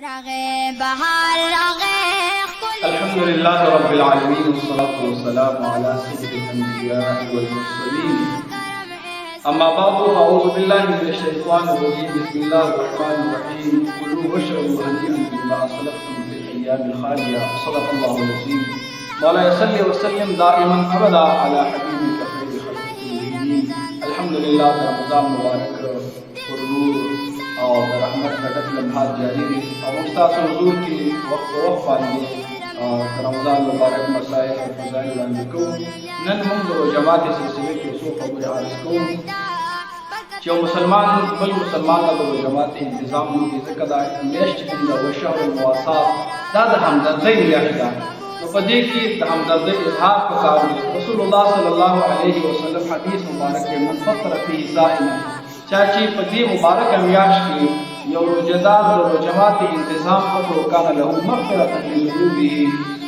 الحمد لله رب العالمين والصلاة والسلام على سيد الأنبياء والمرسلين. أما بعد فأعوذ بالله من الشيطان الرجيم. بسم الله الرحمن الرحيم. كلوا واشربوا هنيئا بما أسلفتم في الأيام الخالية. صدق الله العظيم. مولاي صل وسلم دائما أبدا على حبيبك خير خلق كلهم. الحمد لله رمضان مبارك ورنور اور رحمت بدت لمحات جاری دی اور استاد حضور کی وقت باندې رمضان مبارک مسائل او فضائل وړاندې کوو. نن موږ د جماعت سلسله کې څو خبرې عرض کوو چې مسلمان بل مسلمان د جماعت انتظام کوي، ځکه دا میاشت کوم د شهر المواسات دا د همدردۍ میاشت ده. نو په دې کې د همدردۍ اظهار پکار دی. رسول الله صلی الله علیه وسلم حدیث مبارک کې من فطر فی صائما، چاچی په دې مبارک میاشت کې یو روزدار د جماعت انتظام وکړو کان له مغفرة لذنوبه.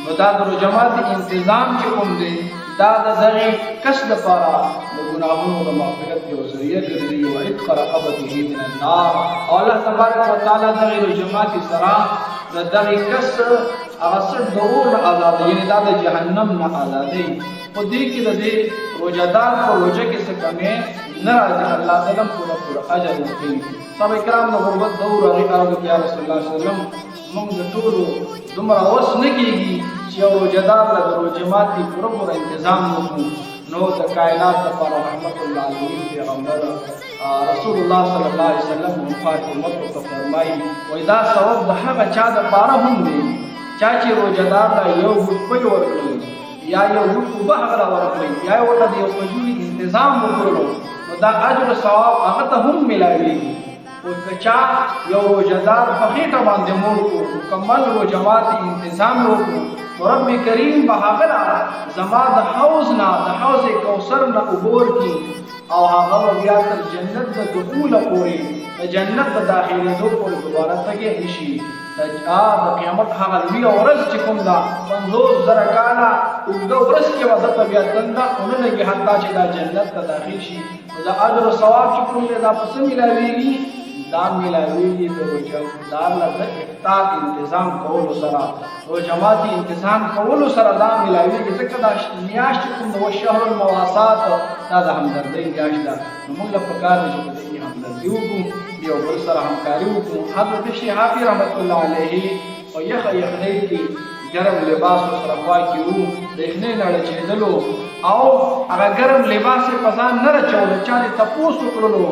نو دا د جماعت انتظام چې کوم دی دا د دغه کس لپاره د ګناهونو د مغفرت یو ذریعہ ګرځي او عتق رقبته من النار. او الله تبارک وتعالى دغه جماعت سره د دغه کس هغه څه د اور آزاد، یعنی دا د جهنم نه آزادي. په دې کې د دې روزدار په روزه کې څه کمې نه راځي، الله تعالی پورا اجر ورکوي. صحابه کرام د غربت دور هغې عرض وکړه یا رسول الله صلی الله علیه وسلم موږ د ټولو دومره وس نه کېږي چې یو روزدار له د روژې ماتي پوره انتظام وکړو. نو د کائنات لپاره رحمت للعالمین پیغمبر رسول الله صلی الله علیه وسلم مفاد امت ته فرمایي وایي دا ثواب د هغه چا دپاره هم دی چا چې روزدار ته یو ګوټ ورکړي یا یو ګوټ اوبه هغه له ورکړي یا یې ورته د یو کجوري انتظام وکړو، نو دا اجر او ثواب هغه ته هم میلاویږي. او که چا یو روزدار په خېټه باندې موړ کړو، مکمل روژه ماتي انتظام وکړو، نو رب کریم به هغه له زما د حوض نه د حوض کوثر نه اوبه ورکړي او هغه به بیا تر جنت د دخوله پورې د جنت د داخلېدو پورې دوباره تږی نه شي. د قیامت هغه لویه ورځ چې کوم ده 50,000 کاله اوږده ورځ کې به دته بیا دنده ونه لګي حتی چې دا جنت ته داخل شي. نو د اجر او ثواب چې کوم دی دا په څه میلاویږي؟ دا میلاویږي د روزهدار له د افطار انتظام کولو سره، روژه ماتي انتظام کولو سره دا میلاویږي. ځکه دا میاشت چې کوم د شهر المواسات دا د همدردۍ میاشت ده. نو موږ له پکار دی چې په دې کې همدردي وکړو، یو بل سره همکاري وکړو. حضرت شهابي رحمت الله علیه په یخنۍ کې ګرم لباس ورسره خوا کې وو، د یخنۍ نه اړچېدلو او هغه ګرم لباس یې په ځان نه رچولو. چا دې تپوس وکړلو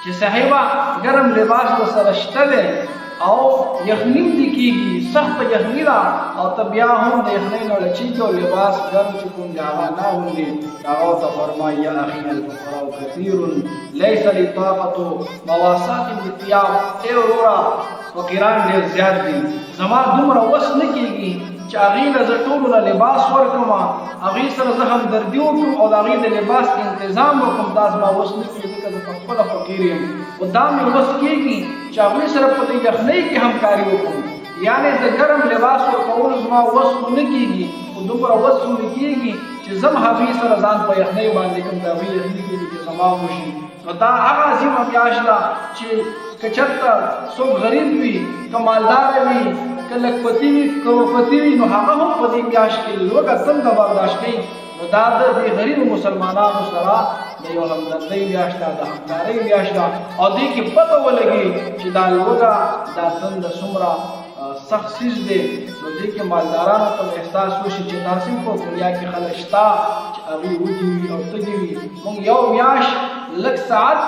چې صاحبه ګرم لباس ورسره شته دی او یخني دې کېږي، سخته یخني ده او ته بیا هم د یخنۍ نه اړچېږي او لباس ګرم چې کوم دی هغه نه اغوندې. هغه ورته فرمایي یا اخي الفقراء کثیر لیس لی طاقة مواساة الثياب. ای وروره فقیران ډېر زیات دي، زما دومره وس نه کېږي چې هغې له زه ټولو له لباس ورکړم، هغې سره زه همدردي وکړم او د هغې د لباس انتظام وکړم. دا زما وس نه کېږي ځکه زه پخپله فقیر یم. خو دا مې وس کېږي چې هغوی سره په دې یخنۍ کې همکاري وکړم. یعنې د ګرم لباس ورکولو زما وس خو نه کېږي، خو دومره وس خو مې کېږي چې زه هم هغې سره ځان په یخنۍ باندې کړم، د هغې یخني کېږي چې زما وشي. نو دا هغه عظیمه میاشت ده چې که چېرته څوک غریب وي، که مالداره وي، که لکپتي وي، کروڑپتي وي، نو هغه هم په دې میاشت کې لوږه څنګه برداشت کوي. نو دا د دې غریبو مسلمانانو سره د یو همدردۍ میاشت ده، د همکارۍ میاشت ده او دې کې پته ولګي چې دا لوږه دا تنده څومره سخت څیز دی. نو دې کې مالدارانو ته احساس وشي چې داسې په دنیا کې خلک شته چې هغوی وږي وي او تږي وي. موږ یو میاشت لږ ساعت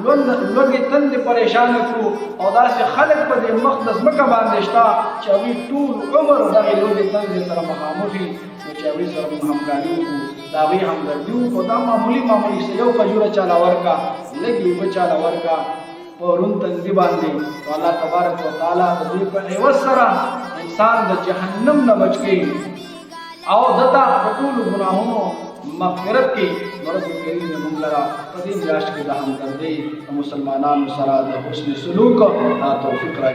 لوږې تندې پریشانه کړو او داسې خلک په دې مخ د ځمکه باندې شته چې هغوی ټول عمر دغې لوږې تندې سره مخامخ وي. نو چې هغوی سره موږ همکاري وکړو، د هغوی همدردي وکړو. دا معمولي څه یو کجوره چاله ورکړه، لږې اوبه چاله ورکړه په روند تندي باندې، نو الله تبارک وتعالی د دې په عوض سره انسان د جهنم نه بچ کړي او دته د ټولو ګناهونو مغفرت کړي. رب کریم موږ لره په دې میاشت کې د همدردۍ د مسلمانانو سره د حسن سلوک توفیق راکړي.